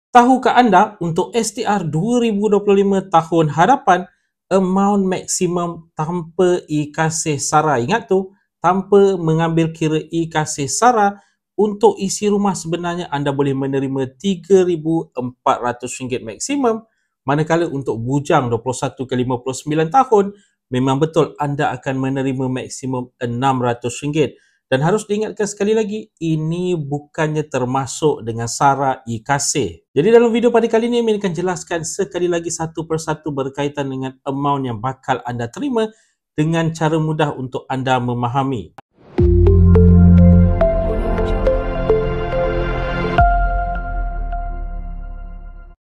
Tahukah anda untuk STR 2025 tahun hadapan, amount maksimum tanpa e-kasih SARA, ingat tu, tanpa mengambil kira e-kasih SARA, untuk isi rumah sebenarnya anda boleh menerima RM3,400 maksimum, manakala untuk bujang 21 ke 59 tahun, memang betul anda akan menerima maksimum RM600. Dan harus diingatkan sekali lagi, ini bukannya termasuk dengan SARA e-kasih. Jadi dalam video pada kali ini, Min akan jelaskan sekali lagi satu persatu berkaitan dengan amount yang bakal anda terima dengan cara mudah untuk anda memahami.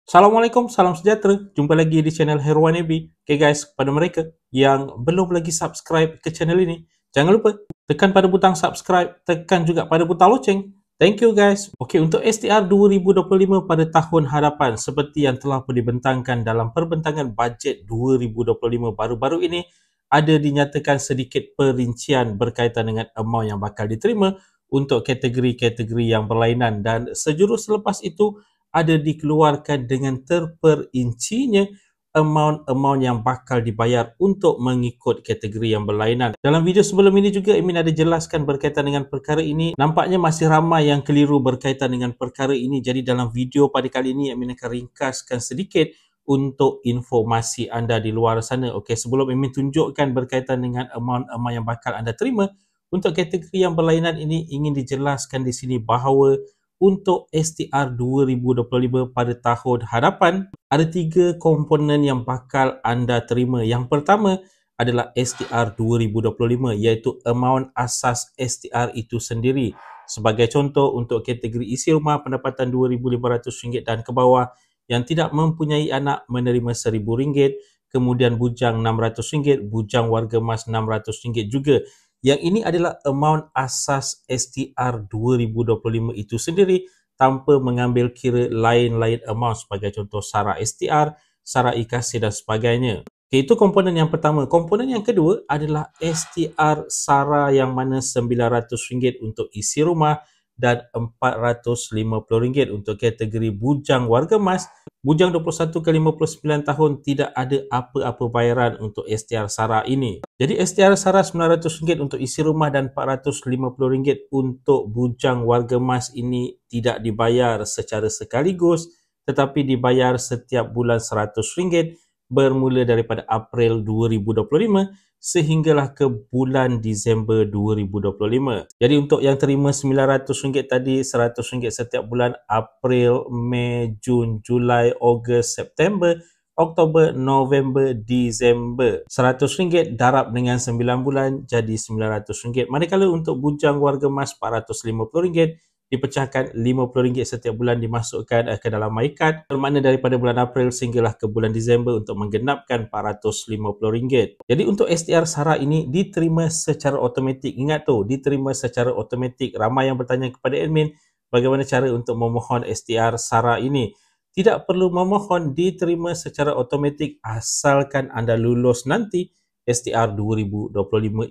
Assalamualaikum, salam sejahtera. Jumpa lagi di channel Herwan AB. Okay guys, kepada mereka yang belum lagi subscribe ke channel ini, jangan lupa tekan pada butang subscribe, tekan juga pada butang loceng. Thank you guys. Okey, untuk STR 2025 pada tahun hadapan, seperti yang telah pun dibentangkan dalam perbentangan bajet 2025 baru-baru ini, ada dinyatakan sedikit perincian berkaitan dengan amount yang bakal diterima untuk kategori-kategori yang berlainan, dan sejurus selepas itu ada dikeluarkan dengan terperincinya amount yang bakal dibayar untuk mengikut kategori yang berlainan. Dalam video sebelum ini juga Emin ada jelaskan berkaitan dengan perkara ini. Nampaknya masih ramai yang keliru berkaitan dengan perkara ini. Jadi dalam video pada kali ini Emin akan ringkaskan sedikit untuk informasi anda di luar sana. Okey, sebelum Emin tunjukkan berkaitan dengan amount yang bakal anda terima untuk kategori yang berlainan ini, ingin dijelaskan di sini bahawa untuk STR 2025 pada tahun hadapan, ada 3 komponen yang bakal anda terima. Yang pertama adalah STR 2025, iaitu amount asas STR itu sendiri. Sebagai contoh, untuk kategori isi rumah pendapatan RM2,500 dan ke bawah yang tidak mempunyai anak menerima RM1,000, kemudian bujang RM600, bujang warga emas RM600 juga. Yang ini adalah amount asas STR 2025 itu sendiri, tanpa mengambil kira lain-lain amount sebagai contoh SARA STR, SARA e-kasih dan sebagainya. Okay, itu komponen yang pertama. Komponen yang kedua adalah STR SARA yang mana RM900 untuk isi rumah dan RM450 untuk kategori bujang warga emas. Bujang 21 ke 59 tahun tidak ada apa-apa bayaran untuk STR SARA ini. Jadi STR SARA RM900 untuk isi rumah dan RM450 untuk bujang warga emas ini tidak dibayar secara sekaligus, tetapi dibayar setiap bulan RM100 bermula daripada April 2025 sehinggalah ke bulan Disember 2025. Jadi untuk yang terima RM900 tadi, RM100 setiap bulan April, Mei, Jun, Julai, Ogos, September, Oktober, November, Disember. RM100 darab dengan 9 bulan jadi RM900. Manakala untuk bujang warga emas RM450 dipecahkan RM50 setiap bulan dimasukkan ke dalam MyCard, bermakna daripada bulan April sehinggalah ke bulan Disember untuk menggenapkan RM450. Jadi untuk STR SARA ini diterima secara automatik. Ingat tu, diterima secara automatik. Ramai yang bertanya kepada admin bagaimana cara untuk memohon STR SARA ini. Tidak perlu memohon, diterima secara automatik asalkan anda lulus nanti STR 2025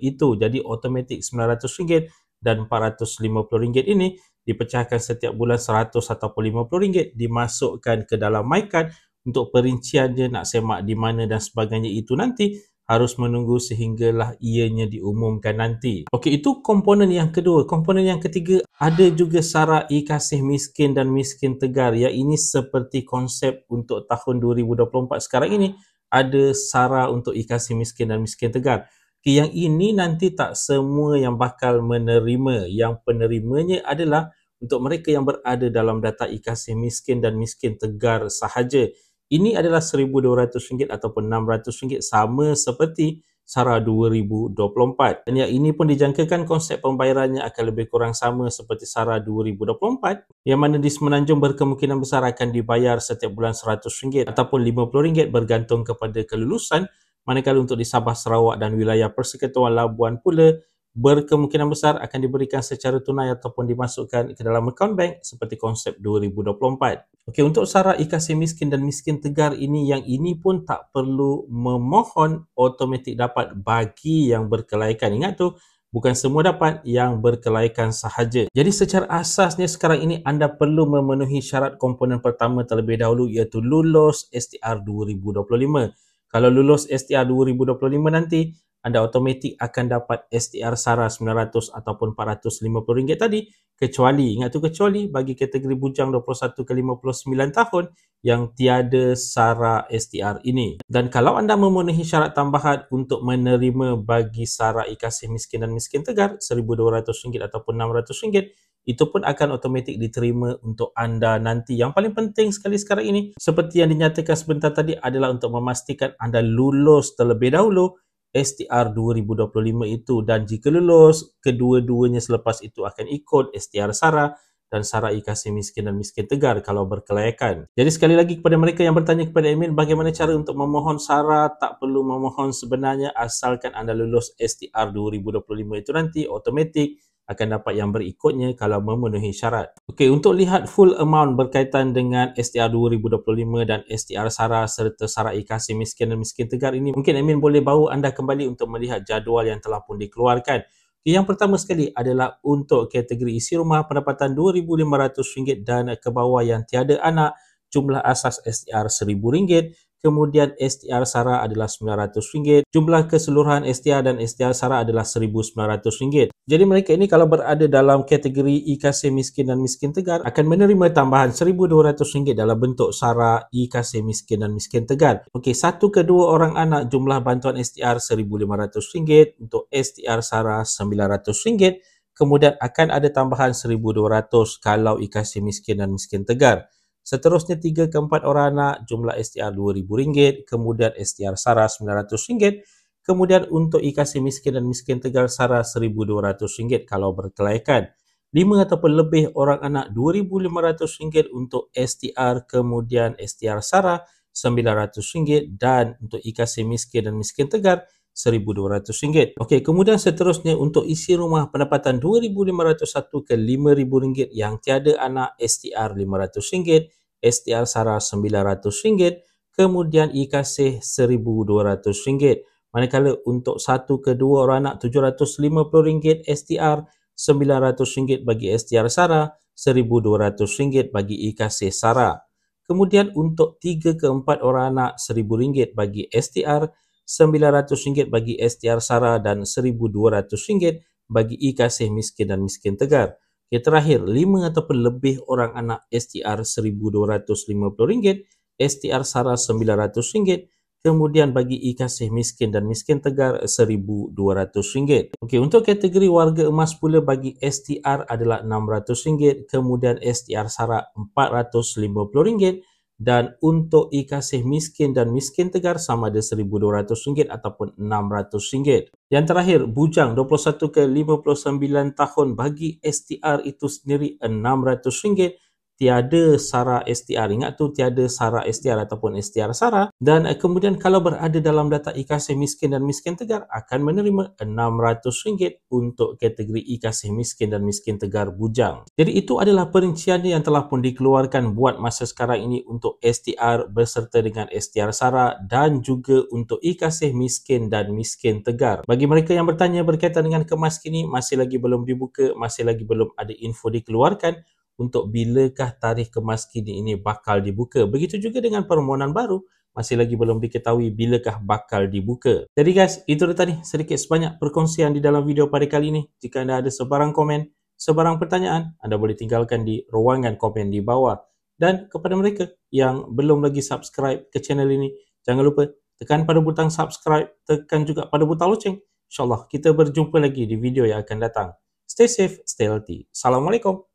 itu. Jadi automatik RM900 dan RM450 ini dipecahkan setiap bulan RM100 ataupun RM50 dimasukkan ke dalam MyCard. Untuk perinciannya nak semak di mana dan sebagainya itu nanti harus menunggu sehinggalah ianya diumumkan nanti. Okey, itu komponen yang kedua. Komponen yang ketiga, ada juga SARA e-kasih miskin dan miskin tegar. Yang ini seperti konsep untuk tahun 2024 sekarang ini, ada SARA untuk e-kasih miskin dan miskin tegar. Okay, yang ini nanti tak semua yang bakal menerima. Yang penerimanya adalah untuk mereka yang berada dalam data e-kasih miskin dan miskin tegar sahaja. Ini adalah RM1,200 ataupun RM600, sama seperti SARA 2024. Dan yang ini pun dijangkakan konsep pembayarannya akan lebih kurang sama seperti SARA 2024, yang mana di Semenanjung berkemungkinan besar akan dibayar setiap bulan RM100 ataupun RM50 bergantung kepada kelulusan. Manakala untuk di Sabah, Sarawak dan wilayah Persekutuan Labuan pula berkemungkinan besar akan diberikan secara tunai ataupun dimasukkan ke dalam akaun bank seperti konsep 2024. Okey, untuk SARA e-kasih miskin dan miskin tegar ini, yang ini pun tak perlu memohon, automatik dapat bagi yang berkelaikan. Ingat tu, bukan semua dapat, yang berkelaikan sahaja. Jadi secara asasnya sekarang ini anda perlu memenuhi syarat komponen pertama terlebih dahulu, iaitu lulus STR 2025. Kalau lulus STR 2025 nanti, anda automatik akan dapat STR SARA 900 ataupun RM450 tadi, kecuali, ingat tu kecuali, bagi kategori bujang 21 ke 59 tahun yang tiada SARA STR ini. Dan kalau anda memenuhi syarat tambahan untuk menerima bagi SARA iKasih Miskin dan Miskin Tegar RM1,200 ataupun RM600, itu pun akan automatik diterima untuk anda nanti. Yang paling penting sekali sekarang ini, seperti yang dinyatakan sebentar tadi, adalah untuk memastikan anda lulus terlebih dahulu STR 2025 itu, dan jika lulus, kedua-duanya selepas itu akan ikut STR SARA dan SARA iKasih Miskin dan Miskin Tegar kalau berkelayakan. Jadi sekali lagi kepada mereka yang bertanya kepada admin bagaimana cara untuk memohon SARA, tak perlu memohon sebenarnya, asalkan anda lulus STR 2025 itu nanti automatik akan dapat yang berikutnya kalau memenuhi syarat. Okey, untuk lihat full amount berkaitan dengan STR 2025 dan STR SARA serta SARA iKasih Miskin dan Miskin Tegar ini, mungkin admin boleh bawa anda kembali untuk melihat jadual yang telah pun dikeluarkan. Yang pertama sekali adalah untuk kategori isi rumah pendapatan RM2,500 dan ke bawah yang tiada anak, jumlah asas STR RM1,000, kemudian STR SARA adalah RM900, jumlah keseluruhan STR dan STR SARA adalah RM1,900. Jadi mereka ini kalau berada dalam kategori iKasih Miskin dan Miskin Tegar akan menerima tambahan RM1,200 dalam bentuk SARA iKasih Miskin dan Miskin Tegar. Okey, satu ke dua orang anak jumlah bantuan STR RM1,500, untuk STR SARA RM900, kemudian akan ada tambahan RM1,200 kalau iKasih Miskin dan Miskin Tegar. Seterusnya 3 ke 4 orang anak jumlah STR RM2,000, kemudian STR SARA RM900, kemudian untuk iKasih Miskin dan Miskin Tegar SARA RM1,200 kalau berkelaikan. 5 ataupun lebih orang anak RM2,500 untuk STR, kemudian STR SARA RM900, dan untuk iKasih Miskin dan Miskin Tegar RM1,200. Okey, kemudian seterusnya untuk isi rumah pendapatan RM2,501 ke RM5,000 yang tiada anak, STR RM500, STR SARA RM900, kemudian iKasih RM1,200. Manakala untuk satu ke dua orang anak RM750 STR, RM900 bagi STR SARA, RM1,200 bagi iKasih SARA. Kemudian untuk 3 ke 4 orang anak RM1,000 bagi STR, RM900 bagi STR SARA dan RM1,200 bagi iKasih Miskin dan Miskin Tegar. Yang terakhir, 5 ataupun lebih orang anak STR RM1,250, STR SARA RM900, kemudian bagi iKasih Miskin dan Miskin Tegar RM1,200. Okey, untuk kategori warga emas pula bagi STR adalah RM600, kemudian STR SARA RM450, dan untuk iKasih Miskin dan Miskin Tegar sama ada RM1,200 ataupun RM600. Yang terakhir, bujang 21 ke 59 tahun bagi STR itu sendiri RM600, tiada SARA STR. Ingat tu, tiada SARA STR ataupun STR SARA. Dan kemudian kalau berada dalam data iKasih Miskin dan Miskin Tegar akan menerima RM600 untuk kategori iKasih Miskin dan Miskin Tegar bujang. Jadi itu adalah perinciannya yang telah pun dikeluarkan buat masa sekarang ini untuk STR berserta dengan STR SARA dan juga untuk iKasih Miskin dan Miskin Tegar. Bagi mereka yang bertanya berkaitan dengan kemas kini, masih lagi belum dibuka, masih lagi belum ada info dikeluarkan untuk bilakah tarikh kemas kini ini bakal dibuka. Begitu juga dengan permohonan baru, masih lagi belum diketahui bilakah bakal dibuka. Jadi guys, itu dia tadi sedikit sebanyak perkongsian di dalam video pada kali ini. Jika anda ada sebarang komen, sebarang pertanyaan, anda boleh tinggalkan di ruangan komen di bawah. Dan kepada mereka yang belum lagi subscribe ke channel ini, jangan lupa tekan pada butang subscribe, tekan juga pada butang loceng. InsyaAllah kita berjumpa lagi di video yang akan datang. Stay safe, stay healthy. Assalamualaikum.